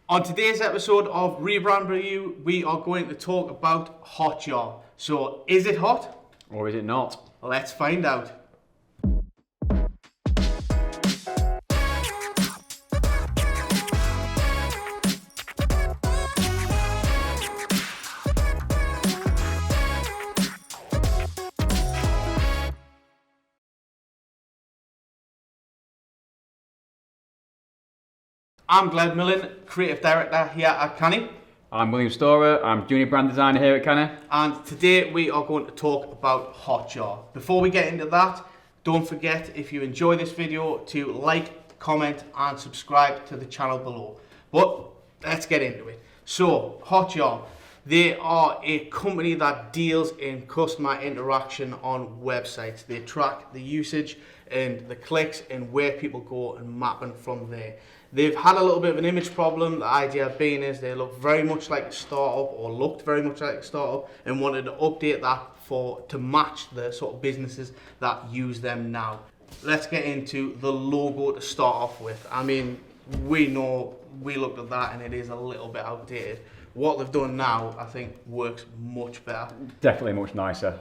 On today's episode of Rebrand Review, we are going to talk about HotJar. So, is it hot? Or is it not? Let's find out. I'm Glen and Will, Creative Director here at Canny. I'm William Storer, I'm Junior Brand Designer here at Canny. And today we are going to talk about HotJar. Before we get into that, don't forget, if you enjoy this video, to like, comment and subscribe to the channel below. But let's get into it. So, HotJar, they are a company that deals in customer interaction on websites. They track the usage and the clicks and where people go and mapping from there. They've had a little bit of an image problem. The idea being is they look very much like a startup, or looked very much like a startup, and wanted to update that to match the sort of businesses that use them now. Let's get into the logo to start off with. I mean, we know, we looked at that and it is a little bit outdated. What they've done now, I think, works much better. Definitely much nicer.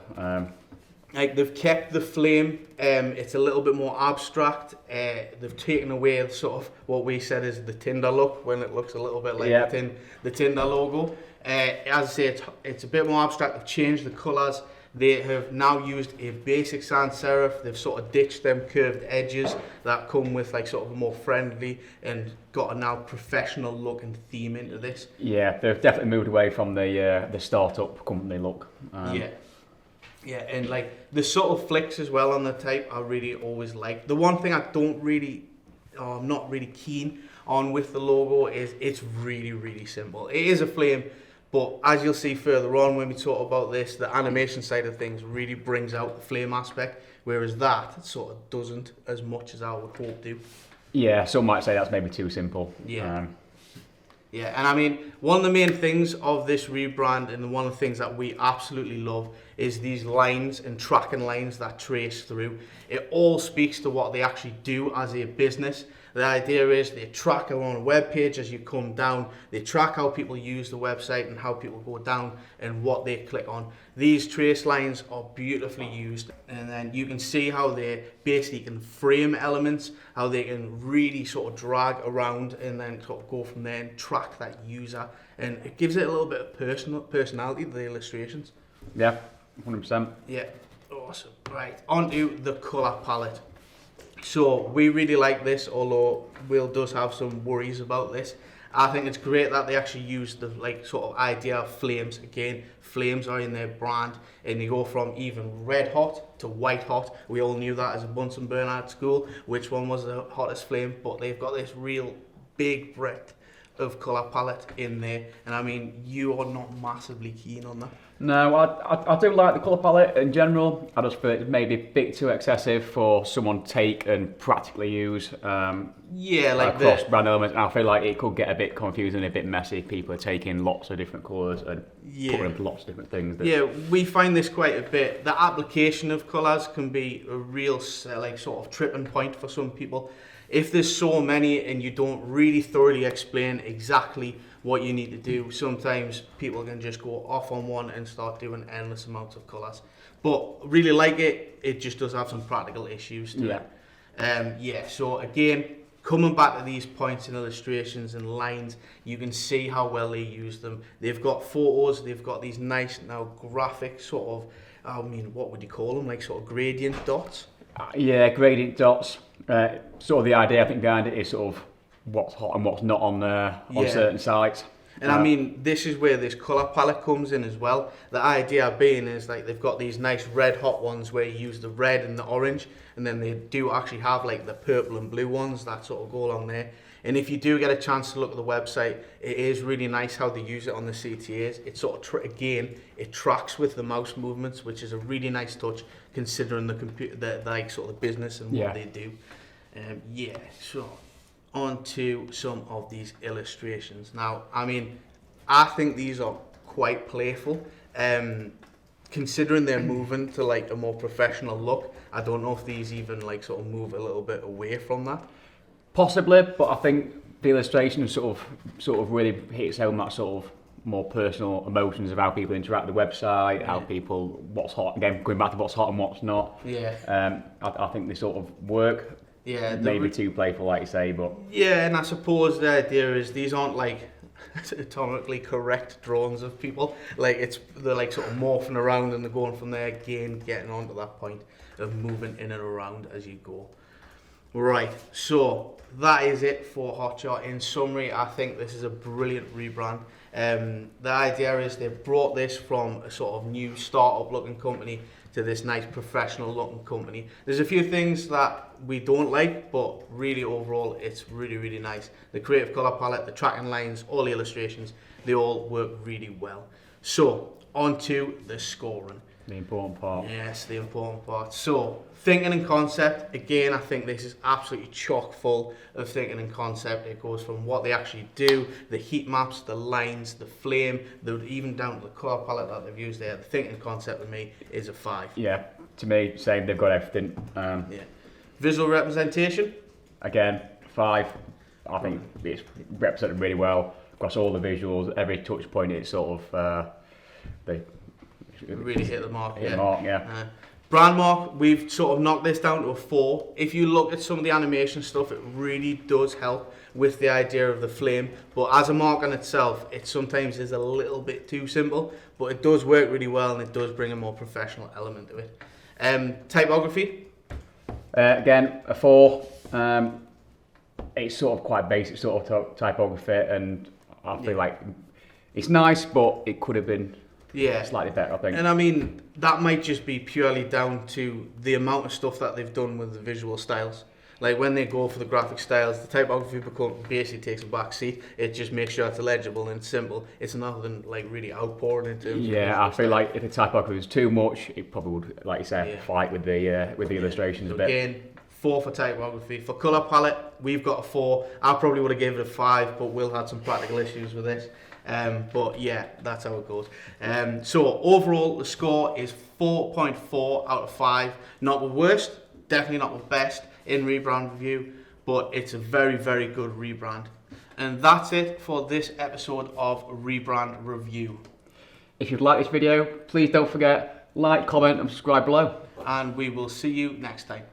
Like, they've kept the flame, it's a little bit more abstract. They've taken away the sort of what we said is the Tinder look, when it looks a little bit like the Tinder logo. As I say, it's a bit more abstract. They've changed the colours. They have now used a basic sans serif. They've sort of ditched them curved edges that come with like sort of a more friendly, and got a now professional look and theme into this. Yeah, they've definitely moved away from the startup company look. Yeah, and like the subtle flicks as well on the type, I really always like. The one thing I don't really, I'm not really keen on with the logo is it's really, really simple. It is a flame, but as you'll see further on when we talk about this, the animation side of things really brings out the flame aspect, whereas that sort of doesn't as much as I would hope to. Yeah, some might say that's maybe too simple. Yeah. Yeah, and I mean, one of the main things of this rebrand, and one of the things that we absolutely love, is these lines and tracking lines that trace through. It all speaks to what they actually do as a business. The idea is they track on a web page as you come down. They track how people use the website and how people go down and what they click on. These trace lines are beautifully used, and then you can see how they basically can frame elements, how they can really sort of drag around and then sort of go from there and track that user, and it gives it a little bit of personality to the illustrations. Yeah, 100%. Yeah, awesome. Right, onto the colour palette. So we really like this, although Will does have some worries about this. I think it's great that they actually use the like sort of idea of flames. Again, flames are in their brand, and they go from even red hot to white hot. We all knew that as a Bunsen burner at school, which one was the hottest flame, but they've got this real big breadth of colour palette in there, and I mean, you are not massively keen on that. No, I do like the colour palette in general. I just feel it's maybe a bit too excessive for someone to take and practically use yeah, like across brand elements. And I feel like it could get a bit confusing, a bit messy. People are taking lots of different colours and putting into lots of different things. Yeah, we find this quite a bit. The application of colours can be a real like sort of tripping point for some people. If there's so many and you don't really thoroughly explain exactly what you need to do, sometimes people can just go off on one and start doing endless amounts of colours. But really like it, it just does have some practical issues to it. So again, coming back to these points and illustrations and lines, you can see how well they use them. They've got photos, they've got these nice now graphic sort of, I mean, what would you call them, like sort of gradient dots? Yeah, gradient dots. Sort of the idea I think behind it is sort of what's hot and what's not on certain sites. And I mean, this is where this colour palette comes in as well. The idea being is like they've got these nice red hot ones where you use the red and the orange, and then they do actually have like the purple and blue ones that sort of go along there. And if you do get a chance to look at the website, it is really nice how they use it on the CTAs. It sort of, again, it tracks with the mouse movements, which is a really nice touch considering the computer, like sort of the business and what they do. So on to some of these illustrations. Now, I mean, I think these are quite playful. Considering they're moving to like a more professional look, I don't know if these even like sort of move a little bit away from that. Possibly, but I think the illustration sort of really hits home that sort of more personal emotions of how people interact with the website, how people, what's hot, again, going back to what's hot and what's not. Yeah. I think they sort of work. Yeah. Maybe too playful, like you say, but... Yeah, and I suppose the idea is these aren't like anatomically correct drawings of people. Like they're like sort of morphing around and they're going from there again, getting on to that point of moving in and around as you go. Right, so that is it for HotJar. In summary, I think this is a brilliant rebrand. The idea is they've brought this from a sort of new startup looking company to this nice professional looking company. There's a few things that we don't like, but really overall it's really, really nice. The creative color palette, the tracking lines, all the illustrations, they all work really well. So on to the scoring. The important part. Yes, the important part. So, thinking and concept, again, I think this is absolutely chock full of thinking and concept. It goes from what they actually do, the heat maps, the lines, the flame, even down to the colour palette that they've used there. The thinking concept with me is a 5. Yeah, to me, same, they've got everything. Yeah. Visual representation? Again, 5. I think it's represented really well across all the visuals, every touch point, it's sort of, they really hit the mark. Hit the mark, yeah. Brand mark, we've sort of knocked this down to a 4. If you look at some of the animation stuff, it really does help with the idea of the flame. But as a mark on itself, it sometimes is a little bit too simple, but it does work really well and it does bring a more professional element to it. Typography? Again, a 4. It's sort of quite basic sort of typography, and I feel like it's nice, but it could have been slightly better, I think. And I mean, that might just be purely down to the amount of stuff that they've done with the visual styles. Like when they go for the graphic styles, the typography basically takes a back seat. It just makes sure it's legible and simple. It's nothing like really outpouring in terms of I feel like if the typography was too much, it probably would, like you said, fight with the illustrations a bit. Again, 4 for typography. For colour palette, we've got a 4. I probably would have given it a 5, but Will had some practical issues with this. But yeah, that's how it goes. So overall, the score is 4.4 out of 5. Not the worst, definitely not the best in Rebrand review, but it's a very, very good rebrand. And that's it for this episode of Rebrand Review. If you'd like this video, please don't forget, like, comment and subscribe below. And we will see you next time.